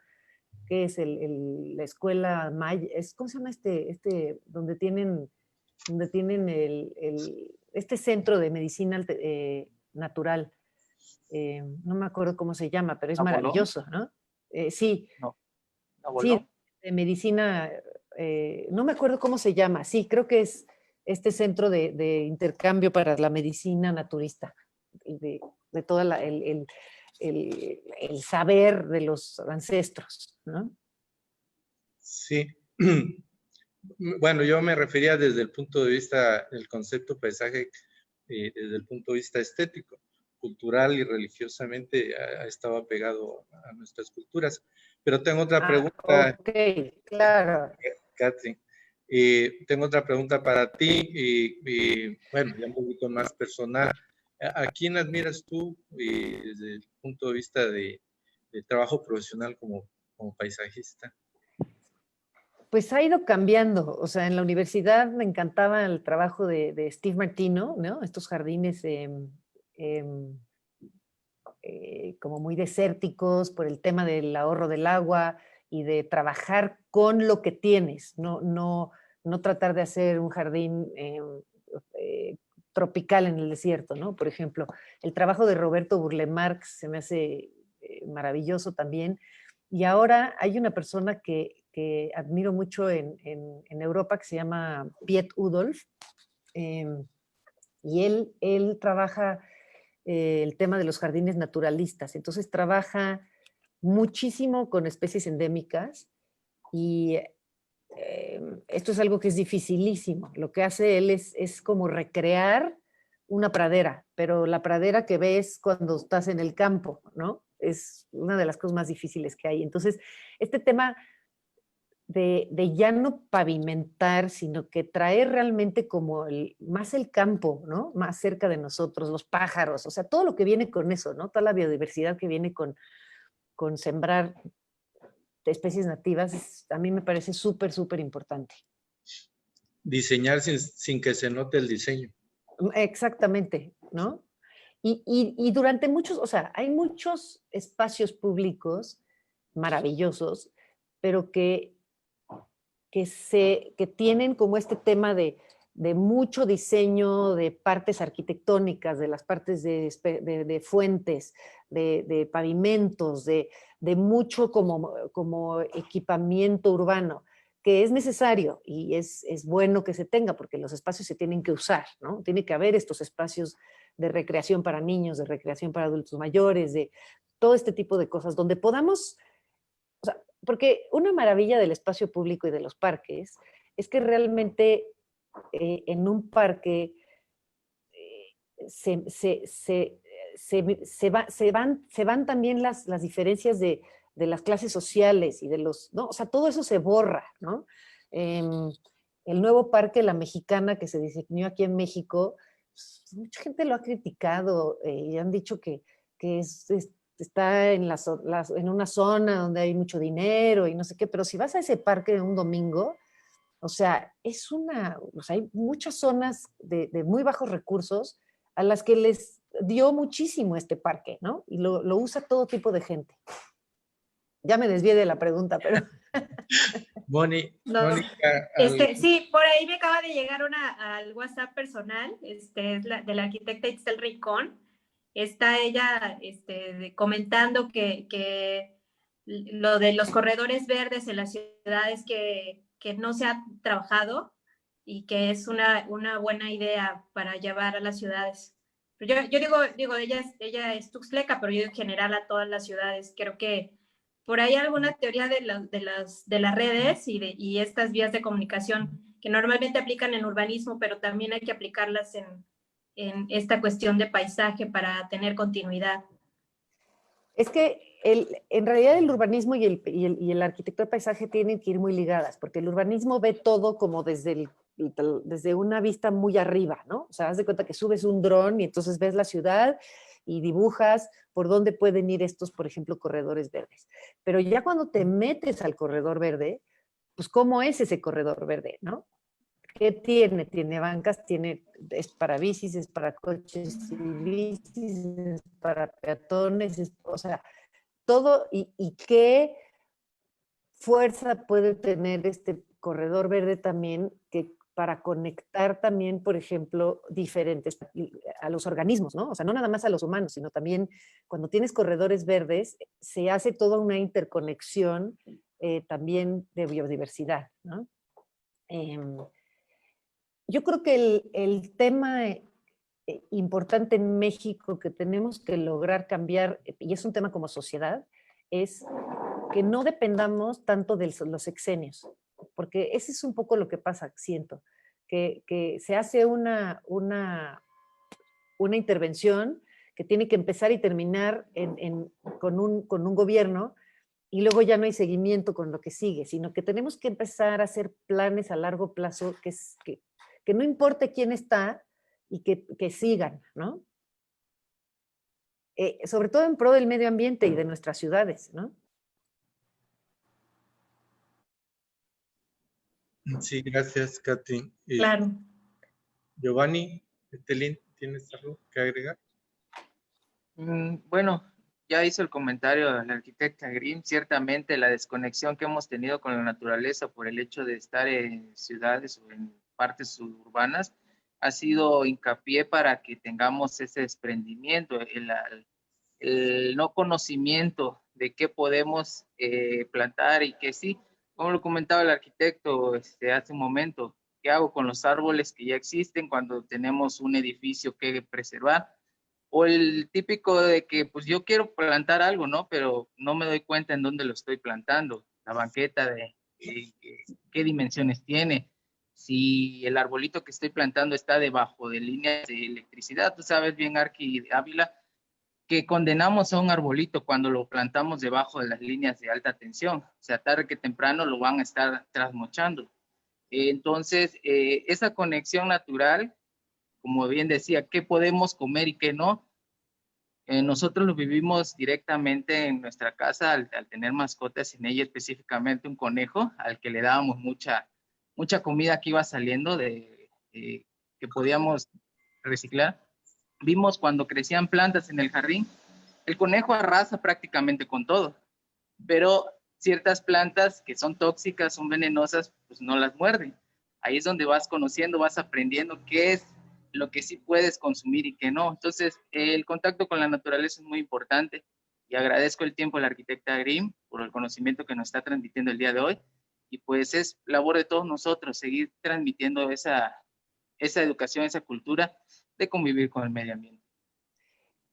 ¿qué es? La escuela Maya, ¿cómo se llama donde tienen este centro de medicina natural? No me acuerdo cómo se llama, pero es ¿Nabolón? maravilloso, ¿no? Sí, No, sí, ¿Nabolón? de medicina, no me acuerdo cómo se llama, sí, creo que es este centro de intercambio para la medicina naturista, y de todo el saber de los ancestros, ¿no? Sí. Bueno, yo me refería desde el punto de vista del concepto paisaje, desde el punto de vista estético, cultural y religiosamente ha estado apegado a nuestras culturas. Pero tengo otra pregunta, Ok, claro. Catherine. Tengo otra pregunta para ti, bueno, ya un poquito más personal. ¿A quién admiras tú desde el punto de vista de trabajo profesional como paisajista? Pues ha ido cambiando, o sea, en la universidad me encantaba el trabajo de Steve Martino, ¿no? Estos jardines como muy desérticos por el tema del ahorro del agua y de trabajar con lo que tienes, no tratar de hacer un jardín tropical en el desierto, ¿no? Por ejemplo, el trabajo de Roberto Burle Marx se me hace maravilloso también. Y ahora hay una persona que admiro mucho en Europa que se llama Piet Udolf, y él trabaja el tema de los jardines naturalistas. Entonces trabaja muchísimo con especies endémicas y esto es algo que es dificilísimo. Lo que hace él es como recrear una pradera, pero la pradera que ves cuando estás en el campo, ¿no? Es una de las cosas más difíciles que hay. Entonces, este tema de ya no pavimentar, sino que traer realmente como más el campo, ¿no? Más cerca de nosotros, los pájaros, o sea, todo lo que viene con eso, ¿no? Toda la biodiversidad que viene con sembrar de especies nativas, a mí me parece súper, súper importante. Diseñar sin que se note el diseño. Exactamente, ¿no? Y durante muchos, o sea, hay muchos espacios públicos maravillosos, pero que tienen como este tema de mucho diseño de partes arquitectónicas, de las partes de fuentes, de pavimentos, de mucho como equipamiento urbano, que es necesario y es bueno que se tenga porque los espacios se tienen que usar, ¿no? Tiene que haber estos espacios de recreación para niños, de recreación para adultos mayores, de todo este tipo de cosas, donde podamos, o sea, porque una maravilla del espacio público y de los parques es que realmente en un parque se van también las diferencias de las clases sociales y de los, ¿no? O sea, todo eso se borra, ¿no? El nuevo parque La Mexicana que se diseñó aquí en México, pues, mucha gente lo ha criticado y han dicho que está en una zona donde hay mucho dinero y no sé qué, pero si vas a ese parque un domingo, o sea, hay muchas zonas de muy bajos recursos a las que les dio muchísimo este parque, ¿no? Y lo usa todo tipo de gente. Ya me desvié de la pregunta, pero... Mónica, Sí, por ahí me acaba de llegar al WhatsApp personal, es de la arquitecta Itzel Ricón. Está ella comentando que lo de los corredores verdes en las ciudades que no se ha trabajado y que es una buena idea para llevar a las ciudades. Yo digo ella es tuxtleca, pero yo en general a todas las ciudades. Creo que por ahí alguna teoría de las redes y estas vías de comunicación que normalmente aplican en urbanismo, pero también hay que aplicarlas en esta cuestión de paisaje para tener continuidad. Es que en realidad el urbanismo y el arquitecto de paisaje tienen que ir muy ligadas, porque el urbanismo ve todo como desde una vista muy arriba, ¿no? O sea, haz de cuenta que subes un dron y entonces ves la ciudad y dibujas por dónde pueden ir estos, por ejemplo, corredores verdes. Pero ya cuando te metes al corredor verde, pues ¿cómo es ese corredor verde, no? ¿Qué tiene? Tiene bancas, es para bicis, es para coches y bicis, es para peatones, o sea, todo, y qué fuerza puede tener este corredor verde también para conectar también, por ejemplo, diferentes a los organismos, ¿no? O sea, no nada más a los humanos, sino también cuando tienes corredores verdes, se hace toda una interconexión también de biodiversidad, ¿no? Yo creo que el tema importante en México que tenemos que lograr cambiar, y es un tema como sociedad, es que no dependamos tanto de los sexenios, porque ese es un poco lo que pasa, siento, que se hace una intervención que tiene que empezar y terminar con un gobierno, y luego ya no hay seguimiento con lo que sigue, sino que tenemos que empezar a hacer planes a largo plazo que no importe quién está y que sigan, ¿no? Sobre todo en pro del medio ambiente y de nuestras ciudades, ¿no? Sí, gracias, Katy. Claro. Giovanni, Estelín, ¿tienes algo que agregar? Bueno, ya hizo el comentario la arquitecta Grimm. Ciertamente la desconexión que hemos tenido con la naturaleza por el hecho de estar en ciudades o en partes suburbanas ha sido hincapié para que tengamos ese desprendimiento, el no conocimiento de qué podemos plantar y qué sí. Como lo comentaba el arquitecto hace un momento, ¿qué hago con los árboles que ya existen cuando tenemos un edificio que preservar? O el típico de que pues yo quiero plantar algo, ¿no? Pero no me doy cuenta en dónde lo estoy plantando. La banqueta de qué dimensiones tiene. Si el arbolito que estoy plantando está debajo de líneas de electricidad. Tú sabes bien, Arqui Ávila, que condenamos a un arbolito cuando lo plantamos debajo de las líneas de alta tensión. O sea, tarde que temprano lo van a estar trasmochando. Entonces, esa conexión natural, como bien decía, qué podemos comer y qué no. Nosotros lo vivimos directamente en nuestra casa al tener mascotas, en ella específicamente un conejo al que le dábamos mucha comida que iba saliendo que podíamos reciclar. Vimos cuando crecían plantas en el jardín, el conejo arrasa prácticamente con todo, pero ciertas plantas que son tóxicas, son venenosas, pues no las muerden. Ahí es donde vas conociendo, vas aprendiendo qué es lo que sí puedes consumir y qué no. Entonces, el contacto con la naturaleza es muy importante y agradezco el tiempo a la arquitecta Grimm por el conocimiento que nos está transmitiendo el día de hoy. Y pues es labor de todos nosotros seguir transmitiendo esa educación, esa cultura de convivir con el medio ambiente.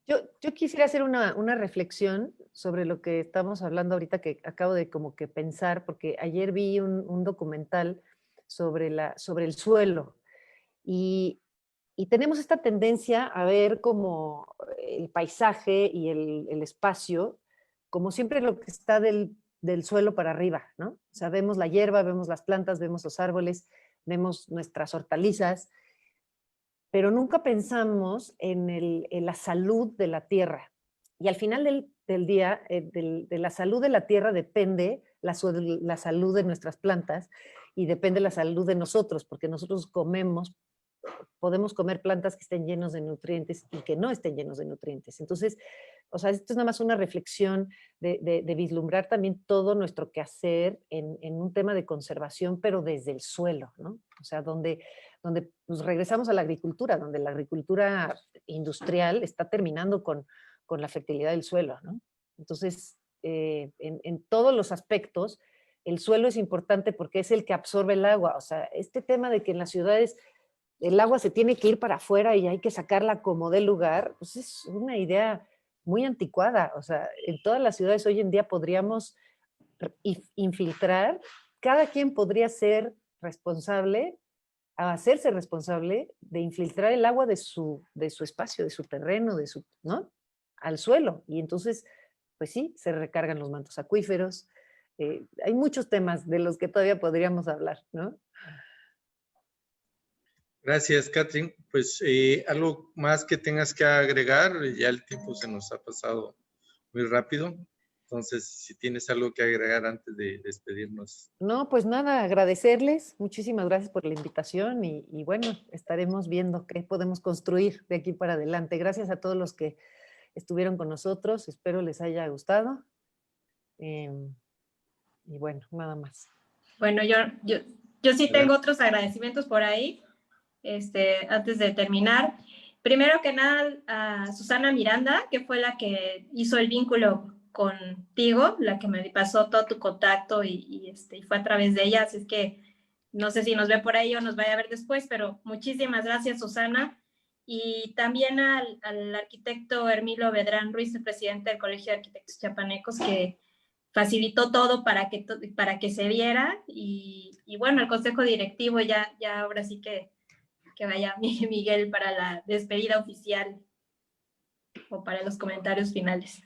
Yo quisiera hacer una reflexión sobre lo que estamos hablando ahorita, que acabo de como que pensar, porque ayer vi un documental sobre el suelo, y tenemos esta tendencia a ver como el paisaje y el espacio, como siempre lo que está del suelo para arriba, ¿no? O sea, vemos la hierba, vemos las plantas, vemos los árboles, vemos nuestras hortalizas, pero nunca pensamos en la salud de la tierra. Y al final del día, de la salud de la tierra depende la salud de nuestras plantas, y depende la salud de nosotros, porque nosotros podemos comer plantas que estén llenos de nutrientes y que no estén llenos de nutrientes. Entonces, o sea, esto es nada más una reflexión de vislumbrar también todo nuestro quehacer en un tema de conservación, pero desde el suelo, ¿no? O sea, donde pues regresamos a la agricultura, donde la agricultura industrial está terminando con la fertilidad del suelo, ¿no? Entonces, en todos los aspectos, el suelo es importante porque es el que absorbe el agua. O sea, este tema de que en las ciudades el agua se tiene que ir para afuera y hay que sacarla como dé lugar, pues es una idea muy anticuada. O sea, en todas las ciudades hoy en día podríamos infiltrar, cada quien podría ser responsable, hacerse responsable de infiltrar el agua de su espacio, de su terreno, ¿no? Al suelo. Y entonces, pues sí, se recargan los mantos acuíferos. Hay muchos temas de los que todavía podríamos hablar, ¿no? Gracias, Catherine. Pues algo más que tengas que agregar, ya el tiempo se nos ha pasado muy rápido. Entonces, si tienes algo que agregar antes de despedirnos. No, pues nada, agradecerles. Muchísimas gracias por la invitación y bueno, estaremos viendo qué podemos construir de aquí para adelante. Gracias a todos los que estuvieron con nosotros. Espero les haya gustado. Y bueno, nada más. Bueno, yo sí Adelante. tengo otros agradecimientos por ahí, antes de terminar. Primero que nada, a Susana Miranda, que fue la que hizo el vínculo contigo, la que me pasó todo tu contacto y fue a través de ella, así es que no sé si nos ve por ahí o nos vaya a ver después, pero muchísimas gracias, Susana. Y también al arquitecto Hermilo Bedrán Ruiz, el presidente del Colegio de Arquitectos Chiapanecos, que facilitó todo para que se diera y bueno, el consejo directivo ya ahora sí que vaya Miguel para la despedida oficial o para los comentarios finales.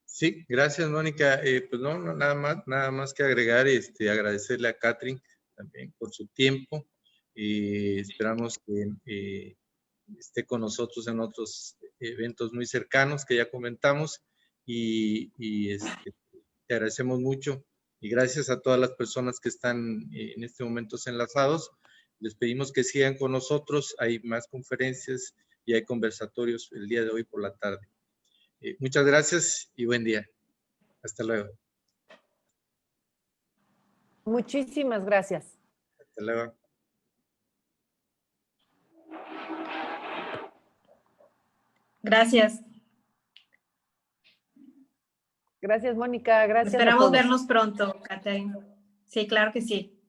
Sí, gracias, Mónica. Pues no, nada más que agregar, agradecerle a Catherine también por su tiempo y esperamos que esté con nosotros en otros eventos muy cercanos que ya comentamos y te agradecemos mucho y gracias a todas las personas que están en este momento enlazados. Les pedimos que sigan con nosotros, hay más conferencias y hay conversatorios el día de hoy por la tarde. Muchas gracias y buen día. Hasta luego. Muchísimas gracias. Hasta luego. Gracias. Gracias, Mónica. Gracias a Esperamos todos. vernos pronto, Catherine. Sí, claro que sí.